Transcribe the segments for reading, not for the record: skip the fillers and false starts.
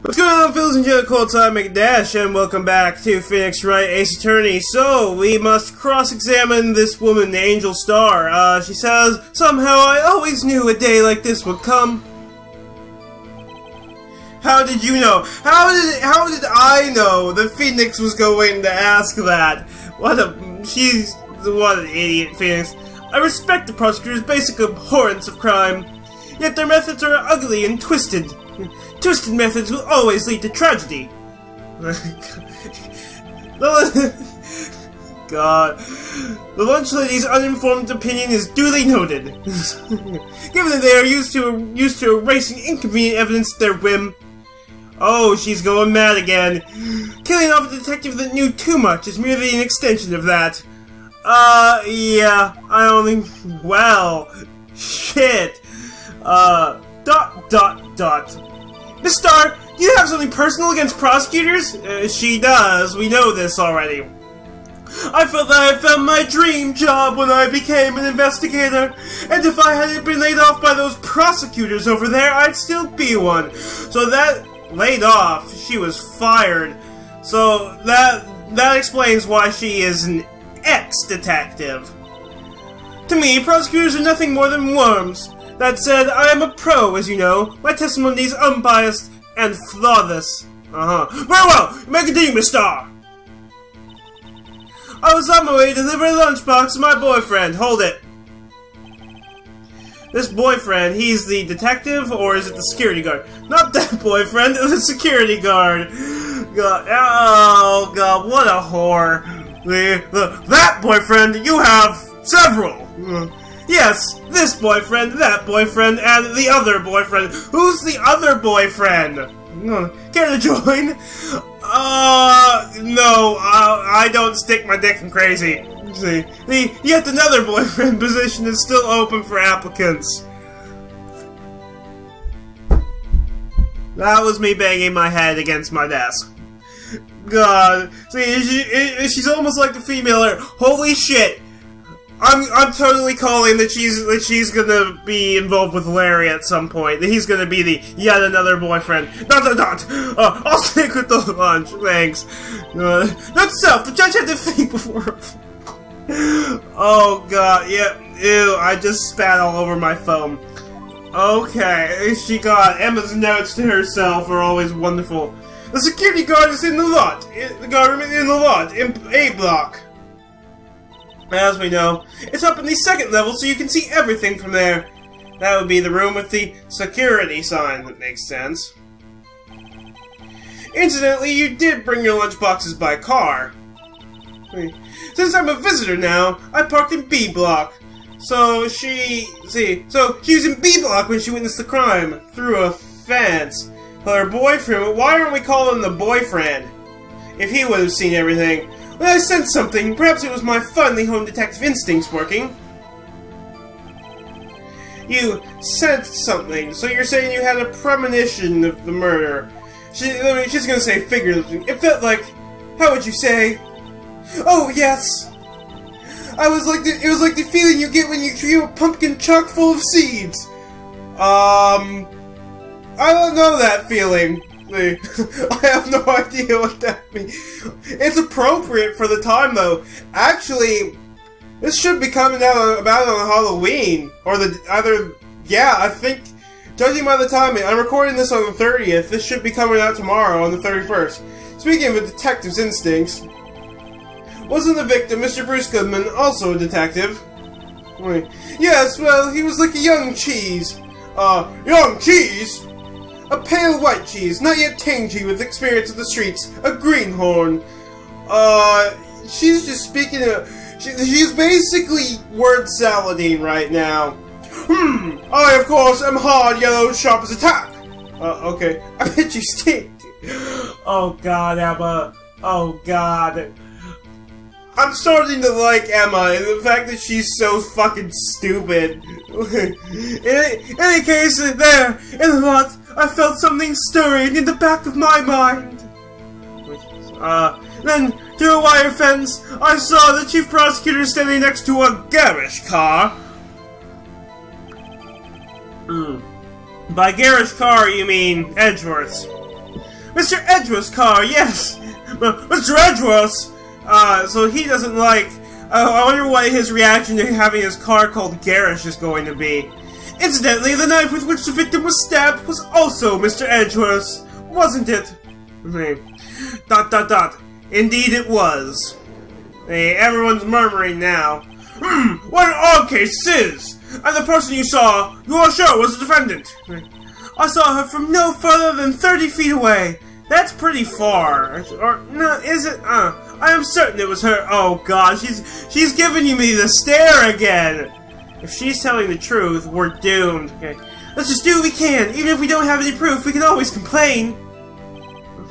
What's going on, fellas and gentlemen? Cold Time McDash, and welcome back to Phoenix Wright Ace Attorney. So, we must cross-examine this woman, Angel Star. She says, somehow I always knew a day like this would come. How did you know? How did I know that Phoenix was going to ask that? What an idiot, Phoenix. I respect the prosecutor's basic abhorrence of crime, yet their methods are ugly and twisted. Twisted methods will always lead to tragedy. God. The lunch lady's uninformed opinion is duly noted. Given that they are used to erasing inconvenient evidence at their whim. Oh, she's going mad again. Killing off a detective that knew too much is merely an extension of that. Yeah, well, shit. Miss Star, do you have something personal against prosecutors? She does. We know this already. I felt that I found my dream job when I became an investigator, and if I hadn't been laid off by those prosecutors over there, I'd still be one. So that laid off, she was fired. So that explains why she is an ex-detective. To me, prosecutors are nothing more than worms. That said, I am a pro, as you know. My testimony is unbiased and flawless. Very well! You may continue, Miss Star! I was on my way to deliver a lunchbox to my boyfriend. Hold it. This boyfriend, he's the detective, or is it the security guard? Not that boyfriend, the security guard. God, oh, God, what a whore. That boyfriend, you have several. Yes, this boyfriend, that boyfriend, and the other boyfriend. Who's the other boyfriend? Care to join? No, I don't stick my dick in crazy. See, the yet another boyfriend position is still open for applicants. That was me banging my head against my desk. God, see, she's almost like the female. Holy shit! I'm totally calling that she's gonna be involved with Larry at some point. That he's gonna be the yet another boyfriend. I'll stick with the lunch. Thanks. That's self. The judge had to think before. Oh God, yeah. Ew! I just spat all over my phone. Okay, she got Emma's notes to herself are always wonderful. The security guard is in the lot. The guard in the lot in A block. As we know, it's up in the second level, so you can see everything from there. That would be the room with the security sign. That makes sense. Incidentally, you did bring your lunchboxes by car. Since I'm a visitor now, I parked in B block. So she was in B block when she witnessed the crime through a fence. Her boyfriend. Why aren't we calling him the boyfriend? If he would have seen everything. When I sensed something, perhaps it was my finely honed detective instincts working. You sensed something, so you're saying you had a premonition of the murder. She's gonna say figuratively. It felt like, how would you say? Oh yes. It was like the feeling you get when you chew a pumpkin chock full of seeds. I don't know that feeling. I have no idea what that means. It's appropriate for the time, though. Actually, this should be coming out about on Halloween, or I think, judging by the timing, I'm recording this on the 30th. This should be coming out tomorrow on the 31st. Speaking of a detective's instincts, wasn't the victim, Mr. Bruce Goodman, also a detective? Yes, well, he was like a young cheese. Young cheese? A pale white cheese, not yet tangy with experience of the streets. A greenhorn. She's just speaking of... She's basically word salading right now. I, of course, am hard, yellow, sharp as a tack. Okay. I bet you stink. Oh, God, Emma. Oh, God. I'm starting to like Emma, and the fact that she's so fucking stupid. In any case, there, in the lot, I felt something stirring in the back of my mind. Then, through a wire fence, I saw the chief prosecutor standing next to a garish car. By garish car, you mean Edgeworth's. Mr. Edgeworth's car, yes! Mr. Edgeworth's! So he doesn't like... I wonder what his reaction to having his car called Garish is going to be. Incidentally, the knife with which the victim was stabbed was also Mr. Edgeworth's, wasn't it? Indeed it was. Hey, everyone's murmuring now. What an odd case this is! And the person you saw, you are sure was the defendant. I saw her from no further than 30 feet away. That's pretty far. Or, no, is it? I am certain it was her. Oh god, she's giving me the stare again. If she's telling the truth, we're doomed. Okay. Let's just do what we can. Even if we don't have any proof, we can always complain.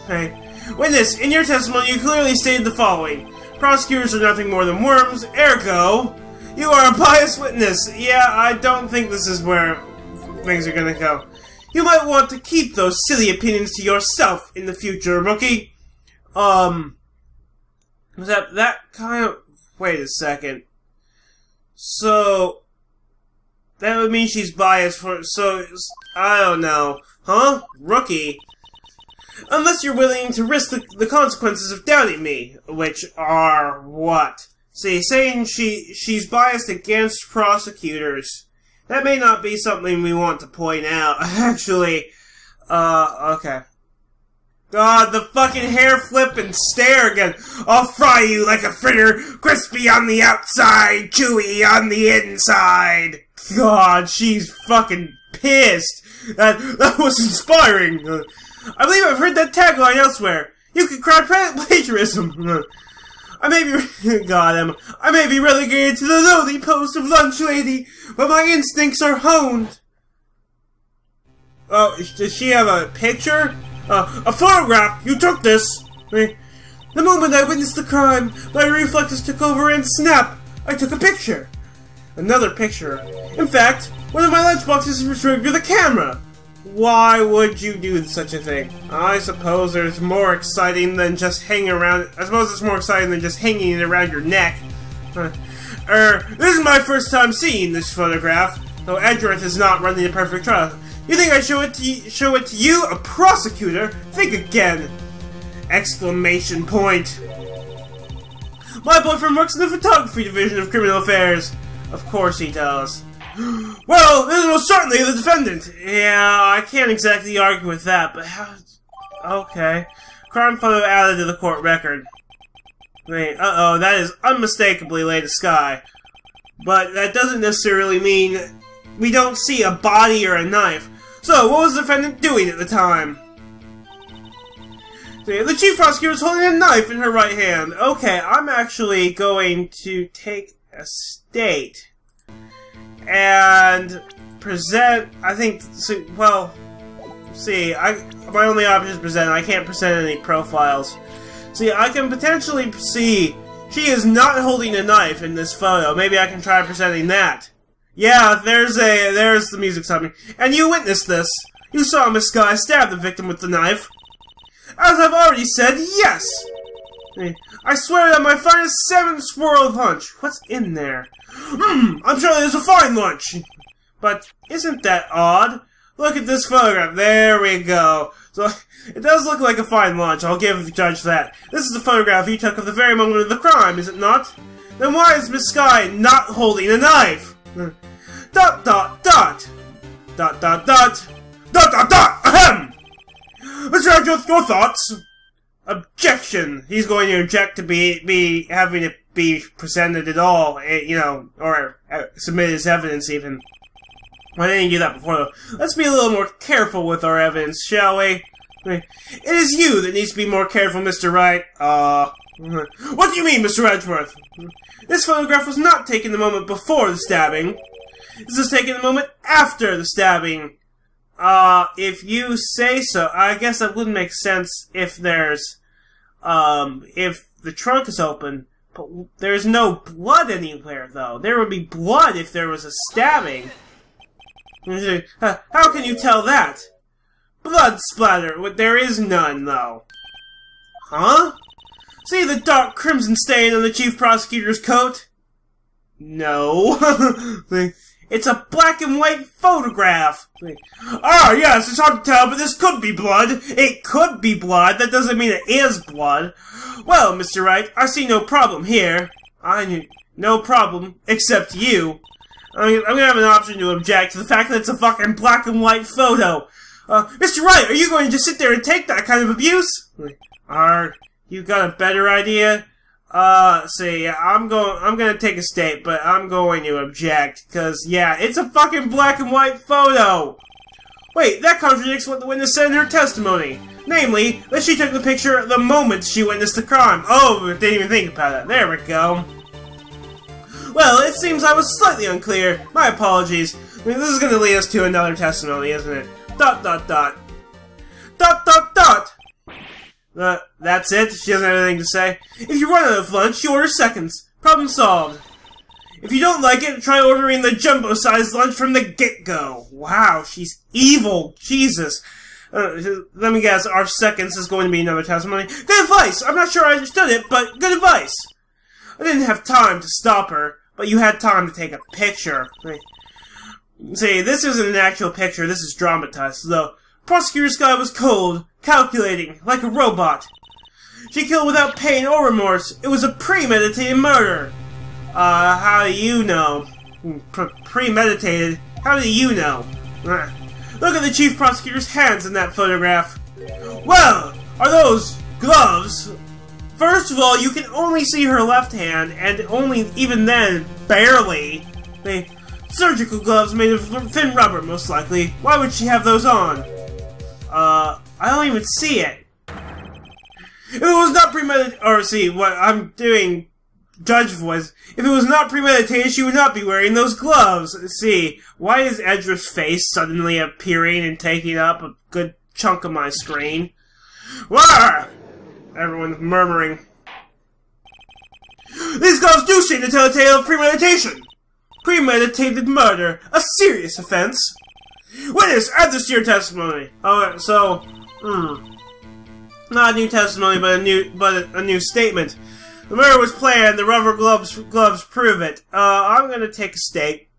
Okay. Witness, in your testimony, you clearly stated the following. Prosecutors are nothing more than worms, ergo, you are a biased witness. Yeah, I don't think this is where things are gonna go. You might want to keep those silly opinions to yourself in the future, rookie. Was that kind of... Wait a second. So... That would mean she's biased for... So... I don't know. Huh? Rookie? Unless you're willing to risk the consequences of doubting me. Which are what? See, saying she's biased against prosecutors. That may not be something we want to point out. Actually, okay. God, the fucking hair flip and stare again. I'll fry you like a fritter, crispy on the outside, chewy on the inside. God, she's fucking pissed. That was inspiring. I believe I've heard that tagline elsewhere. You can cry plagiarism. I may be relegated to the lowly post of lunch lady, but my instincts are honed. Oh, does she have a picture? A photograph! You took this! The moment I witnessed the crime, my reflexes took over and snap! I took a picture! Another picture. In fact, one of my lunchboxes was rigged with a camera! Why would you do such a thing? I suppose there's more exciting than just hanging around. I suppose it's more exciting than just hanging it around your neck. This is my first time seeing this photograph, though Edgeworth is not running a perfect trial. You think I show it to you, a prosecutor? Think again! Exclamation point. My boyfriend works in the photography division of criminal affairs. Of course he does. Well, this is most certainly the defendant. Yeah, I can't exactly argue with that, but how... Okay. Crime photo added to the court record. Wait, uh-oh, that is unmistakably Lady Sky. But that doesn't necessarily mean we don't see a body or a knife. So, what was the defendant doing at the time? The chief prosecutor is holding a knife in her right hand. Okay, I'm actually going to take a state and present, I think, well, see, my only option is present. I can't present any profiles. See, I can potentially see she is not holding a knife in this photo. Maybe I can try presenting that. Yeah, there's the music stopping. And you witnessed this. You saw Miss Sky stab the victim with the knife. As I've already said, yes! I swear on my finest 7 swirl lunch. What's in there? I'm sure there's a fine lunch! But isn't that odd? Look at this photograph. There we go. So, it does look like a fine lunch. I'll give the judge that. This is the photograph you took of the very moment of the crime, is it not? Then why is Miss Sky not holding a knife? Dot dot dot. Dot dot dot. Dot dot dot! Ahem! Mr. Edgeworth, your thoughts? Objection! He's going to object to be having it be presented at all, you know, or submit as evidence even. Why didn't you do that before, though? Let's be a little more careful with our evidence, shall we? It is you that needs to be more careful, Mr. Wright. What do you mean, Mr. Edgeworth? This photograph was not taken the moment before the stabbing. This was taken the moment after the stabbing. If you say so, I guess that wouldn't make sense if there's, if the trunk is open, but there's no blood anywhere, though. There would be blood if there was a stabbing. How can you tell that? Blood splatter, there is none, though. Huh? See the dark crimson stain on the chief prosecutor's coat? No. It's a black and white photograph! Ah, yes, it's hard to tell, but this could be blood! It could be blood! That doesn't mean it is blood! Well, Mr. Wright, I see no problem here. No problem, except you. I'm gonna have an option to object to the fact that it's a fucking black and white photo. Mr. Wright, are you going to just sit there and take that kind of abuse? You got a better idea? See, I'm gonna take a state, but I'm going to object, cause, yeah, it's a fucking black and white photo! Wait, that contradicts what the witness said in her testimony. Namely, that she took the picture the moment she witnessed the crime. Oh, didn't even think about it. There we go. Well, it seems I was slightly unclear. My apologies. I mean, this is gonna lead us to another testimony, isn't it? ... That's it? She doesn't have anything to say? If you run out of lunch, you order seconds. Problem solved. If you don't like it, try ordering the jumbo-sized lunch from the get-go. Wow, she's evil. Jesus. Let me guess, our seconds is going to be another testimony. Good advice! I'm not sure I understood it, but good advice! I didn't have time to stop her, but you had time to take a picture. See, this isn't an actual picture, this is dramatized, though. Prosecutor's guy was cold, calculating, like a robot. She killed without pain or remorse. It was a premeditated murder. How do you know? Premeditated? How do you know? Look at the chief prosecutor's hands in that photograph. Well, are those gloves? First of all, you can only see her left hand, and only, even then, barely. Surgical gloves made of thin rubber, most likely. Why would she have those on? I don't even see it. If it was not premeditated, or see, what I'm doing, judge voice. If it was not premeditated, she would not be wearing those gloves. See, why is Edra's face suddenly appearing and taking up a good chunk of my screen? Wah! Everyone's murmuring. These gloves do seem to tell a tale of premeditation. Premeditated murder, a serious offense. Witness, add this to your testimony. Alright, so, not a new testimony, but a new statement. The murder was planned. The rubber gloves prove it. I'm gonna take a stake.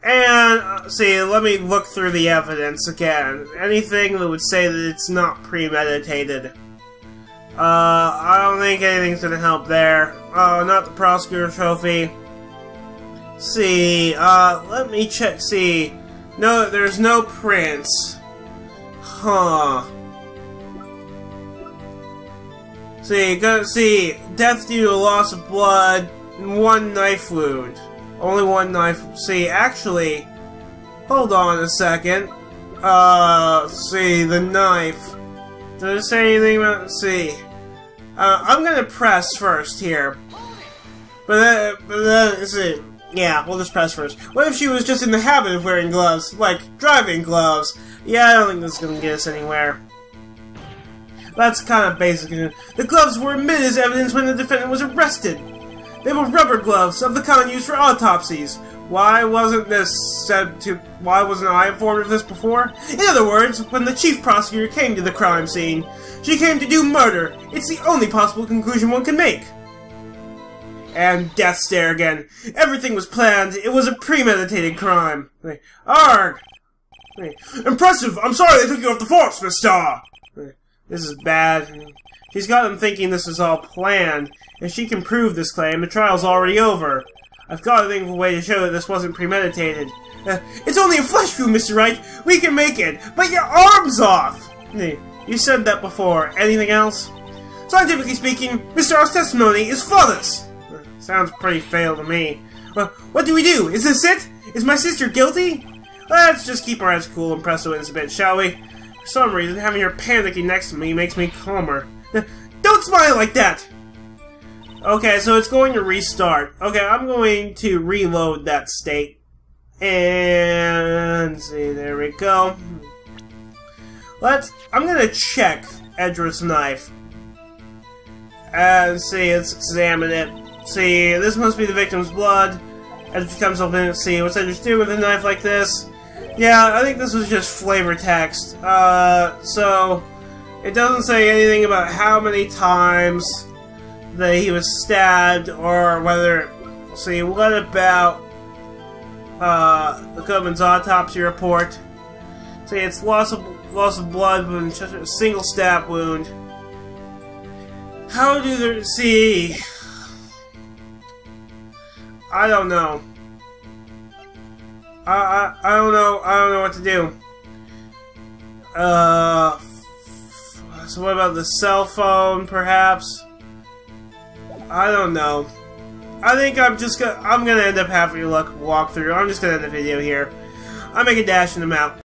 And, see, let me look through the evidence again. Anything that would say that it's not premeditated. I don't think anything's gonna help there. Not the prosecutor trophy. See, let me check, see. No, there's no prints. Huh. See, death due to loss of blood, and one knife wound. Only one knife. See, actually, hold on a second. See, the knife. Does it say anything about, see. I'm gonna press first here. But then, see. Yeah, we'll just press first. What if she was just in the habit of wearing gloves? Like, driving gloves? Yeah, I don't think this is gonna get us anywhere. That's kind of basic. The gloves were admitted as evidence when the defendant was arrested. They were rubber gloves of the kind used for autopsies. Why wasn't I informed of this before? In other words, when the chief prosecutor came to the crime scene, she came to do murder. It's the only possible conclusion one can make. And death stare again. Everything was planned. It was a premeditated crime. Arg! Impressive! I'm sorry they took you off the force, Miss Starr! This is bad. She's got them thinking this is all planned. If she can prove this claim, the trial's already over. I've got to think of a way to show that this wasn't premeditated. It's only a flesh wound, Mr. Wright. We can make it. But your arm's off! You said that before. Anything else? Scientifically speaking, Mr. R's testimony is flawless. Sounds pretty fail to me. What do we do? Is this it? Is my sister guilty? Let's just keep our heads cool and press the witness a bit, shall we? For some reason, having her panicking next to me makes me calmer. Don't smile like that! Okay, so it's going to restart. Okay, I'm going to reload that state. And see, there we go. I'm gonna check Edra's knife. And see, let's examine it. See, this must be the victim's blood. As it becomes open, see, what's Edra's doing with a knife like this? Yeah, I think this was just flavor text. So, it doesn't say anything about how many times that he was stabbed, or whether, see, what about, the Covenant's autopsy report. Say it's loss of blood wound, just a single stab wound. How do they see? I don't know. I don't know. I don't know what to do. So what about the cell phone, perhaps? I don't know. I think I'm gonna end up having a luck walkthrough. I'm just gonna end the video here. I make a dash and I'm out.